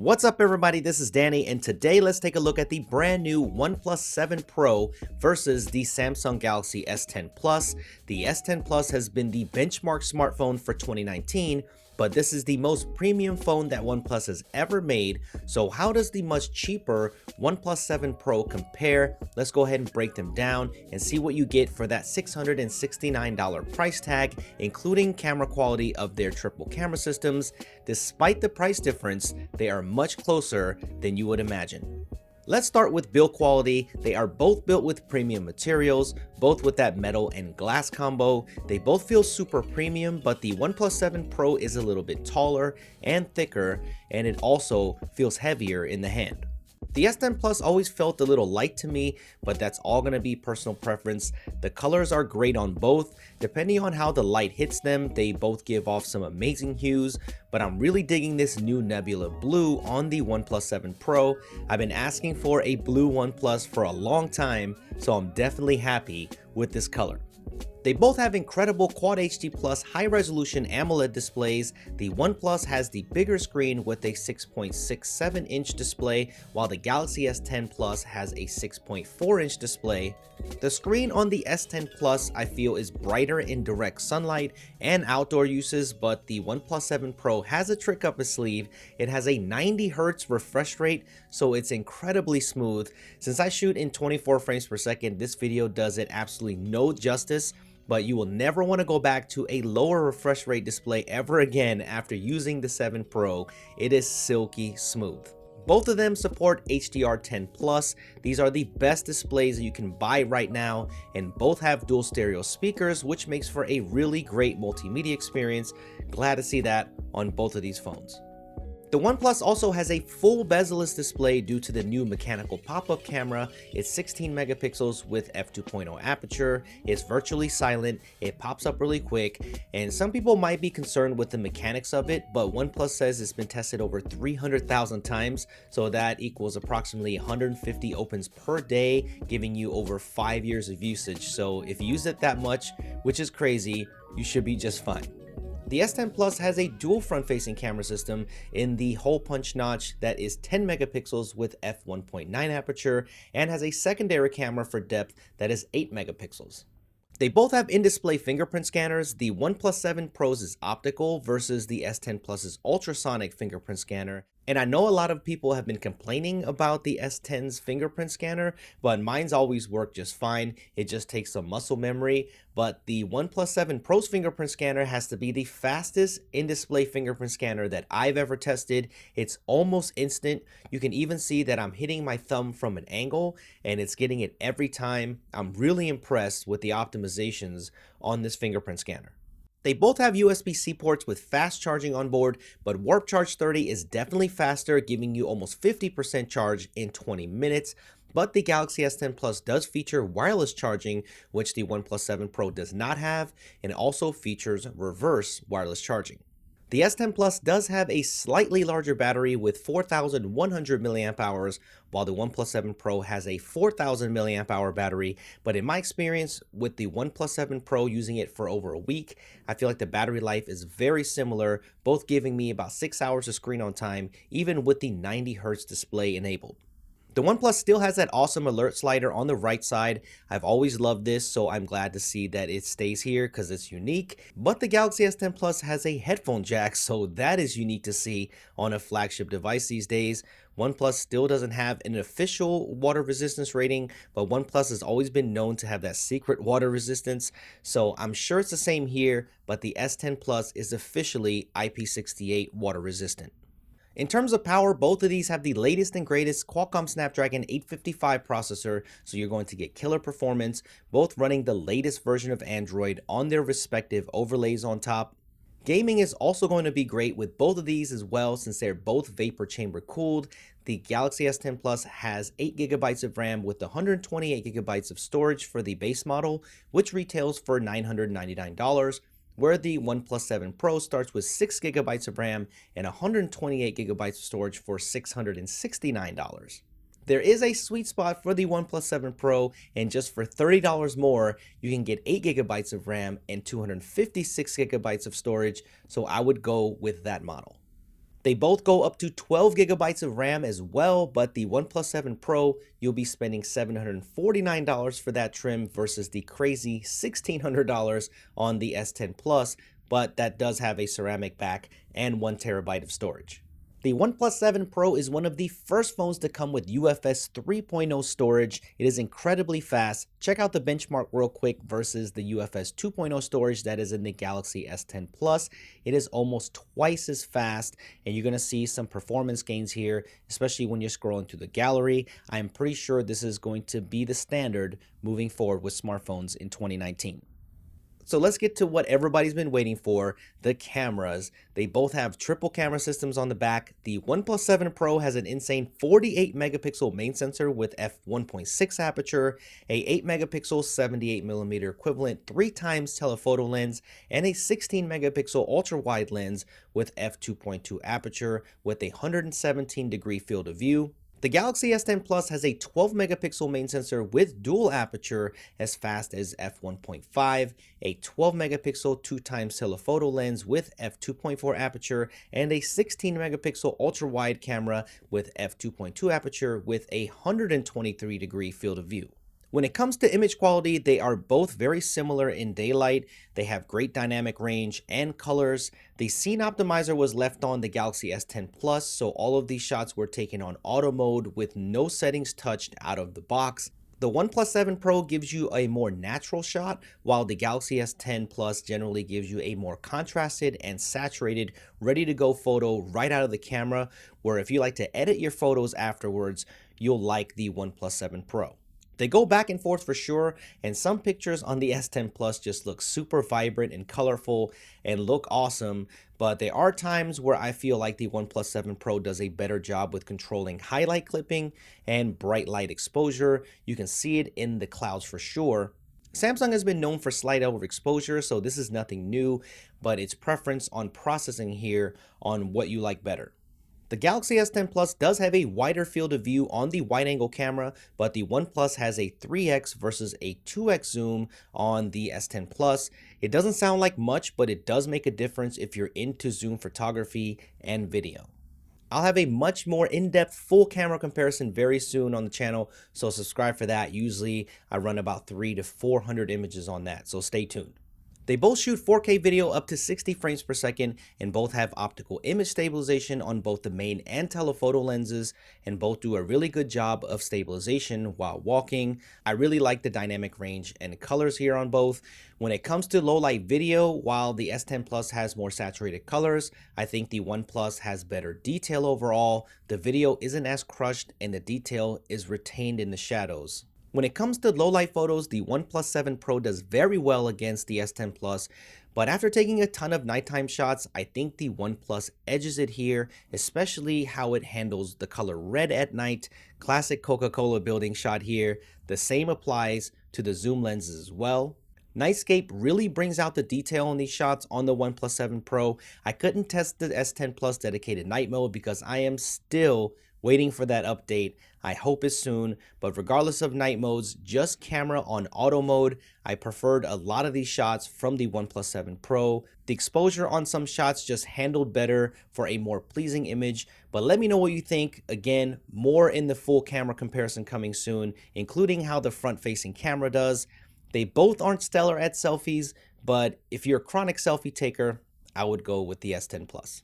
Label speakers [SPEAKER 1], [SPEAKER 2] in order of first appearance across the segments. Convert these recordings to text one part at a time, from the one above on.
[SPEAKER 1] What's up everybody, this is Danny, and today let's take a look at the brand new OnePlus 7 Pro versus the Samsung Galaxy S10 Plus. The S10 Plus has been the benchmark smartphone for 2019, but this is the most premium phone that OnePlus has ever made. So how does the much cheaper OnePlus 7 Pro compare? Let's go ahead and break them down and see what you get for that $669 price tag, including camera quality of their triple camera systems. Despite the price difference, they are much closer than you would imagine. Let's start with build quality. They are both built with premium materials, both with that metal and glass combo. They both feel super premium, but the OnePlus 7 Pro is a little bit taller and thicker, and it also feels heavier in the hand. The S10 Plus always felt a little light to me, but that's all going to be personal preference. The colors are great on both. Depending on how the light hits them, they both give off some amazing hues, but I'm really digging this new Nebula Blue on the OnePlus 7 Pro. I've been asking for a blue OnePlus for a long time, so I'm definitely happy with this color. They both have incredible Quad HD Plus high-resolution AMOLED displays. The OnePlus has the bigger screen with a 6.67-inch display, while the Galaxy S10 Plus has a 6.4-inch display. The screen on the S10 Plus I feel is brighter in direct sunlight and outdoor uses, but the OnePlus 7 Pro has a trick up its sleeve. It has a 90 Hz refresh rate, so it's incredibly smooth. Since I shoot in 24 frames per second, this video does it absolutely no justice, but you will never want to go back to a lower refresh rate display ever again after using the 7 Pro. It is silky smooth. Both of them support HDR10 Plus. These are the best displays that you can buy right now, and both have dual stereo speakers, which makes for a really great multimedia experience. Glad to see that on both of these phones. The OnePlus also has a full bezel-less display due to the new mechanical pop-up camera. It's 16 megapixels with f2.0 aperture. It's virtually silent. It pops up really quick, and some people might be concerned with the mechanics of it, but OnePlus says it's been tested over 300,000 times, so that equals approximately 150 opens per day, giving you over 5 years of usage. So if you use it that much, which is crazy, you should be just fine. The S10 Plus has a dual front-facing camera system in the hole punch notch that is 10 megapixels with f1.9 aperture and has a secondary camera for depth that is 8 megapixels. They both have in-display fingerprint scanners. The OnePlus 7 Pro's is optical versus the S10 Plus's ultrasonic fingerprint scanner. And I know a lot of people have been complaining about the S10's fingerprint scanner, but mine's always worked just fine. It just takes some muscle memory. But the OnePlus 7 Pro's fingerprint scanner has to be the fastest in-display fingerprint scanner that I've ever tested. It's almost instant. You can even see that I'm hitting my thumb from an angle, and it's getting it every time. I'm really impressed with the optimizations on this fingerprint scanner. They both have USB-C ports with fast charging on board, but Warp Charge 30 is definitely faster, giving you almost 50% charge in 20 minutes. But the Galaxy S10 Plus does feature wireless charging, which the OnePlus 7 Pro does not have, and also features reverse wireless charging. The S10 Plus does have a slightly larger battery with 4,100 milliamp hours, while the OnePlus 7 Pro has a 4,000 milliamp hour battery. But in my experience with the OnePlus 7 Pro, using it for over a week, I feel like the battery life is very similar, both giving me about 6 hours of screen on time, even with the 90 Hz display enabled. The OnePlus still has that awesome alert slider on the right side. I've always loved this, so I'm glad to see that it stays here because it's unique. But the Galaxy S10 Plus has a headphone jack, so that is unique to see on a flagship device these days. OnePlus still doesn't have an official water resistance rating, but OnePlus has always been known to have that secret water resistance, so I'm sure it's the same here, but the S10 Plus is officially IP68 water resistant. In terms of power, both of these have the latest and greatest Qualcomm Snapdragon 855 processor, so you're going to get killer performance, both running the latest version of Android on their respective overlays on top. Gaming is also going to be great with both of these as well, since they're both vapor chamber cooled. The Galaxy S10 Plus has 8 GB of RAM with 128 GB of storage for the base model, which retails for $999. Where the OnePlus 7 Pro starts with 6 GB of RAM and 128 GB of storage for $669. There is a sweet spot for the OnePlus 7 Pro, and just for $30 more, you can get 8 GB of RAM and 256 GB of storage, so I would go with that model. They both go up to 12 gigabytes of RAM as well, but the OnePlus 7 Pro, you'll be spending $749 for that trim versus the crazy $1,600 on the S10 Plus, but that does have a ceramic back and 1 terabyte of storage. The OnePlus 7 Pro is one of the first phones to come with UFS 3.0 storage. It is incredibly fast. Check out the benchmark real quick versus the UFS 2.0 storage that is in the Galaxy S10 Plus. It is almost twice as fast, and you're going to see some performance gains here, especially when you're scrolling through the gallery. I'm pretty sure this is going to be the standard moving forward with smartphones in 2019. So let's get to what everybody's been waiting for, the cameras. They both have triple camera systems on the back. The OnePlus 7 Pro has an insane 48 megapixel main sensor with f1.6 aperture, a 8 megapixel 78mm equivalent 3 times telephoto lens, and a 16 megapixel ultra wide lens with f2.2 aperture with a 117 degree field of view. The Galaxy S10 Plus has a 12 megapixel main sensor with dual aperture as fast as f1.5, a 12 megapixel 2 times telephoto lens with f2.4 aperture, and a 16 megapixel ultra wide camera with f2.2 aperture with a 123 degree field of view. When it comes to image quality, they are both very similar in daylight. They have great dynamic range and colors. The scene optimizer was left on the Galaxy S10 Plus, so all of these shots were taken on auto mode with no settings touched out of the box. The OnePlus 7 Pro gives you a more natural shot, while the Galaxy S10 Plus generally gives you a more contrasted and saturated, ready-to-go photo right out of the camera, where if you like to edit your photos afterwards, you'll like the OnePlus 7 Pro. They go back and forth for sure, and some pictures on the S10 Plus just look super vibrant and colorful and look awesome, but there are times where I feel like the OnePlus 7 Pro does a better job with controlling highlight clipping and bright light exposure. You can see it in the clouds for sure. Samsung has been known for slight overexposure, so this is nothing new, but it's preference on processing here on what you like better. The Galaxy S10 Plus does have a wider field of view on the wide-angle camera, but the OnePlus has a 3x versus a 2x zoom on the S10 Plus. It doesn't sound like much, but it does make a difference if you're into zoom photography and video. I'll have a much more in-depth full camera comparison very soon on the channel, so subscribe for that. Usually I run about 300 to 400 images on that, so stay tuned. They both shoot 4K video up to 60 frames per second, and both have optical image stabilization on both the main and telephoto lenses, and both do a really good job of stabilization while walking. I really like the dynamic range and colors here on both. When it comes to low light video, while the S10 Plus has more saturated colors, I think the OnePlus has better detail overall. The video isn't as crushed and the detail is retained in the shadows. When it comes to low light photos, the OnePlus 7 Pro does very well against the S10 Plus, but after taking a ton of nighttime shots, I think the OnePlus edges it here, especially how it handles the color red at night. Classic Coca-Cola building shot here. The same applies to the zoom lenses as well. Nightscape really brings out the detail on these shots on the OnePlus 7 Pro. I couldn't test the S10 Plus dedicated night mode because I am still waiting for that update. I hope it's soon, but regardless of night modes, just camera on auto mode. I preferred a lot of these shots from the OnePlus 7 Pro. The exposure on some shots just handled better for a more pleasing image, but let me know what you think. Again, more in the full camera comparison coming soon, including how the front-facing camera does. They both aren't stellar at selfies, but if you're a chronic selfie taker, I would go with the S10 Plus.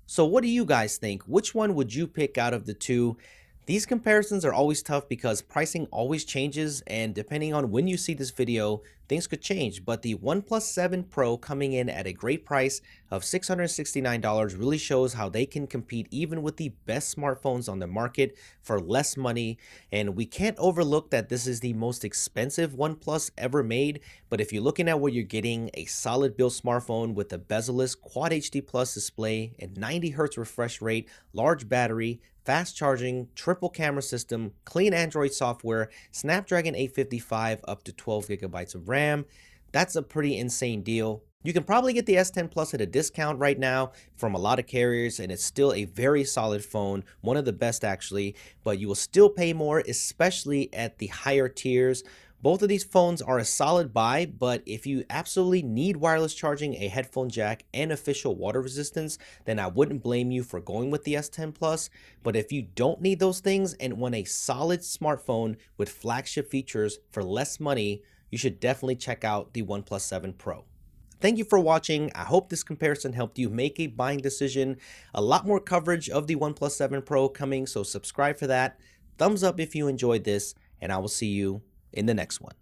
[SPEAKER 1] So what do you guys think? Which one would you pick out of the two? These comparisons are always tough because pricing always changes, and depending on when you see this video, things could change. But the OnePlus 7 Pro coming in at a great price of $669 really shows how they can compete even with the best smartphones on the market for less money. And we can't overlook that this is the most expensive OnePlus ever made. But if you're looking at what you're getting, a solid built smartphone with a bezel-less Quad HD Plus display and 90 Hz refresh rate, large battery, fast charging, triple camera system, clean Android software, Snapdragon 855 up to 12 gigabytes of RAM, that's a pretty insane deal. You can probably get the S10 Plus at a discount right now from a lot of carriers, and it's still a very solid phone, one of the best actually, but you will still pay more, especially at the higher tiers. Both of these phones are a solid buy, but if you absolutely need wireless charging, a headphone jack, and official water resistance, then I wouldn't blame you for going with the S10 Plus. But if you don't need those things and want a solid smartphone with flagship features for less money, you should definitely check out the OnePlus 7 Pro. Thank you for watching. I hope this comparison helped you make a buying decision. A lot more coverage of the OnePlus 7 Pro coming, so subscribe for that. Thumbs up if you enjoyed this, and I will see you in the next one.